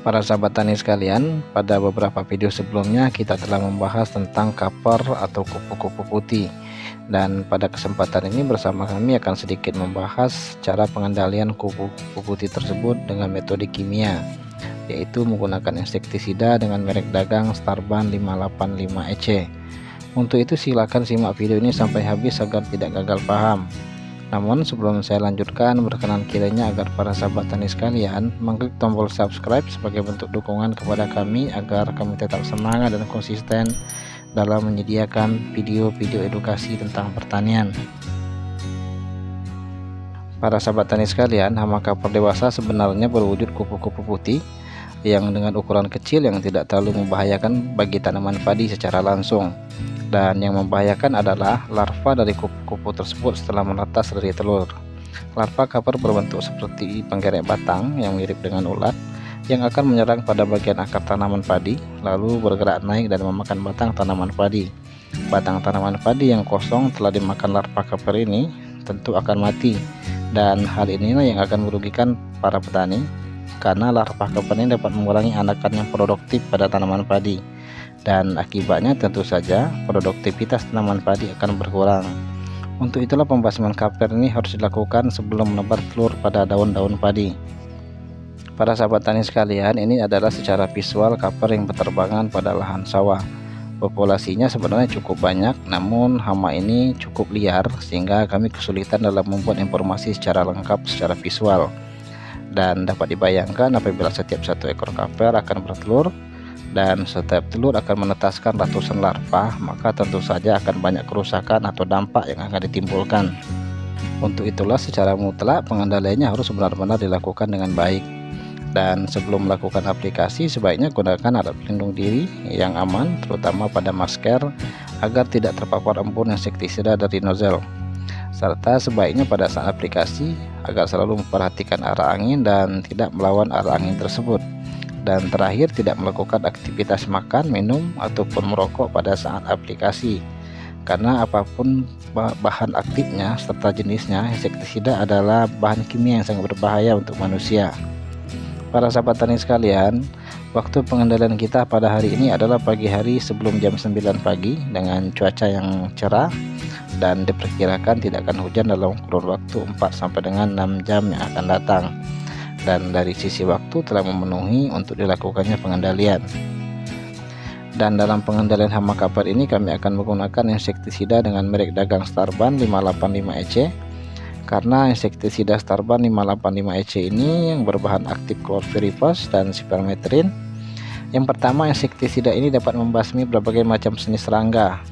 Para sahabat tani sekalian, pada beberapa video sebelumnya kita telah membahas tentang kaper atau kupu-kupu putih. Dan pada kesempatan ini bersama kami akan sedikit membahas cara pengendalian kupu-kupu putih tersebut dengan metode kimia, yaitu menggunakan insektisida dengan merek dagang Starban 585 EC. Untuk itu silakan simak video ini sampai habis agar tidak gagal paham. Namun sebelum saya lanjutkan, berkenan kiranya agar para sahabat tani sekalian mengklik tombol subscribe sebagai bentuk dukungan kepada kami agar kami tetap semangat dan konsisten dalam menyediakan video-video edukasi tentang pertanian. Para sahabat tani sekalian, hama kaper dewasa sebenarnya berwujud kupu-kupu putih yang dengan ukuran kecil yang tidak terlalu membahayakan bagi tanaman padi secara langsung. Dan yang membahayakan adalah larva dari kupu-kupu tersebut setelah menetas dari telur. Larva kaper berbentuk seperti penggerek batang yang mirip dengan ulat yang akan menyerang pada bagian akar tanaman padi, lalu bergerak naik dan memakan batang tanaman padi. Batang tanaman padi yang kosong telah dimakan larva kaper ini tentu akan mati, dan hal inilah yang akan merugikan para petani karena larva kaper ini dapat mengurangi anakan yang produktif pada tanaman padi. Dan akibatnya tentu saja produktivitas tanaman padi akan berkurang. Untuk itulah pembasmian kaper ini harus dilakukan sebelum menebar telur pada daun-daun padi. Para sahabat tani sekalian, ini adalah secara visual kaper yang berterbangan pada lahan sawah. Populasinya sebenarnya cukup banyak, namun hama ini cukup liar sehingga kami kesulitan dalam membuat informasi secara lengkap secara visual. Dan dapat dibayangkan apabila setiap satu ekor kaper akan bertelur dan setiap telur akan menetaskan ratusan larva, maka tentu saja akan banyak kerusakan atau dampak yang akan ditimbulkan. Untuk itulah secara mutlak pengendaliannya harus benar-benar dilakukan dengan baik. Dan sebelum melakukan aplikasi sebaiknya gunakan alat pelindung diri yang aman, terutama pada masker agar tidak terpapar embun insektisida dari nozzle. Serta sebaiknya pada saat aplikasi agar selalu memperhatikan arah angin dan tidak melawan arah angin tersebut. Dan terakhir, tidak melakukan aktivitas makan, minum, ataupun merokok pada saat aplikasi, karena apapun bahan aktifnya serta jenisnya, insektisida adalah bahan kimia yang sangat berbahaya untuk manusia. Para sahabat tani sekalian, waktu pengendalian kita pada hari ini adalah pagi hari sebelum jam 9 pagi dengan cuaca yang cerah, dan diperkirakan tidak akan hujan dalam kurun waktu 4 sampai dengan 6 jam yang akan datang. Dan dari sisi waktu telah memenuhi untuk dilakukannya pengendalian. Dan dalam pengendalian hama kaper ini kami akan menggunakan insektisida dengan merek dagang Starban 585 EC, karena insektisida Starban 585 EC ini yang berbahan aktif chlorpyrifos dan sipermetrin. Yang pertama, insektisida ini dapat membasmi berbagai macam jenis serangga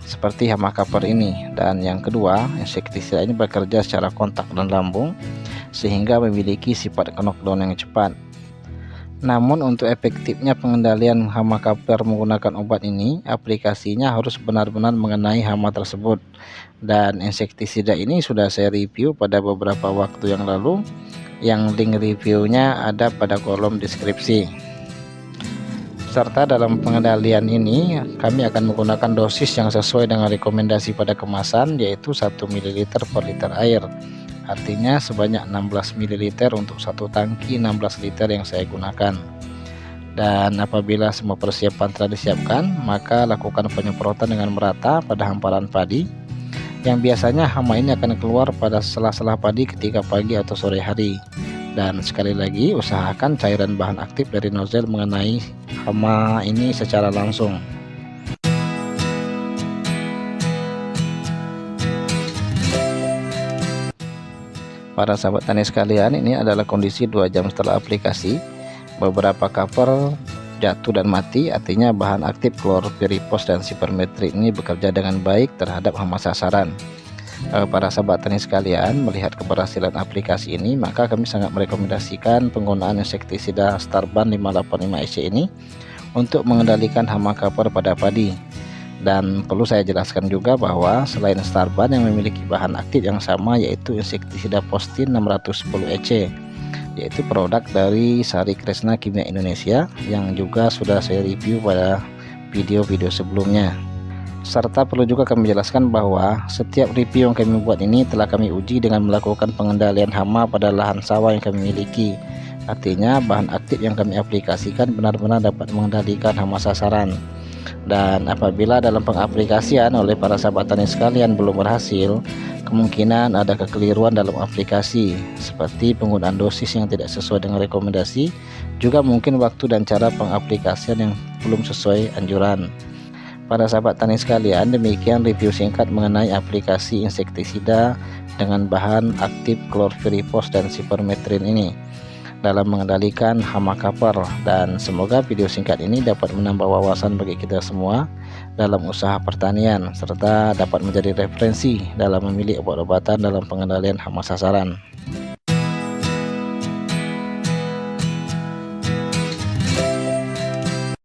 seperti hama kaper ini, dan yang kedua, insektisida ini bekerja secara kontak dan lambung sehingga memiliki sifat knockdown yang cepat. Namun untuk efektifnya pengendalian hama kaper menggunakan obat ini, aplikasinya harus benar-benar mengenai hama tersebut. Dan insektisida ini sudah saya review pada beberapa waktu yang lalu, yang link reviewnya ada pada kolom deskripsi. Serta dalam pengendalian ini kami akan menggunakan dosis yang sesuai dengan rekomendasi pada kemasan, yaitu 1 ml per liter air. Artinya sebanyak 16 ml untuk satu tangki 16 liter yang saya gunakan. Dan apabila semua persiapan telah disiapkan, maka lakukan penyemprotan dengan merata pada hamparan padi, yang biasanya hama ini akan keluar pada sela-sela padi ketika pagi atau sore hari. Dan sekali lagi usahakan cairan bahan aktif dari nozzle mengenai hama ini secara langsung. Para sahabat tani sekalian, ini adalah kondisi 2 jam setelah aplikasi. Beberapa kaper jatuh dan mati, artinya bahan aktif chlorpyrifos dan sipermetrin ini bekerja dengan baik terhadap hama sasaran. Para sahabat tani sekalian, melihat keberhasilan aplikasi ini, maka kami sangat merekomendasikan penggunaan insektisida Starban 585 EC ini untuk mengendalikan hama kaper pada padi. Dan perlu saya jelaskan juga bahwa selain Starban yang memiliki bahan aktif yang sama, yaitu insektisida Postin 610 EC, yaitu produk dari Sari Kresna Kimia Indonesia yang juga sudah saya review pada video-video sebelumnya. Serta perlu juga kami jelaskan bahwa setiap review yang kami buat ini telah kami uji dengan melakukan pengendalian hama pada lahan sawah yang kami miliki, Artinya bahan aktif yang kami aplikasikan benar-benar dapat mengendalikan hama sasaran. Dan apabila dalam pengaplikasian oleh para sahabat tani sekalian belum berhasil, kemungkinan ada kekeliruan dalam aplikasi seperti penggunaan dosis yang tidak sesuai dengan rekomendasi, juga mungkin waktu dan cara pengaplikasian yang belum sesuai anjuran. Para sahabat tani sekalian, demikian review singkat mengenai aplikasi insektisida dengan bahan aktif klorpirifos dan sipermetrin ini dalam mengendalikan hama kapar, dan semoga video singkat ini dapat menambah wawasan bagi kita semua dalam usaha pertanian serta dapat menjadi referensi dalam memilih obat-obatan dalam pengendalian hama sasaran.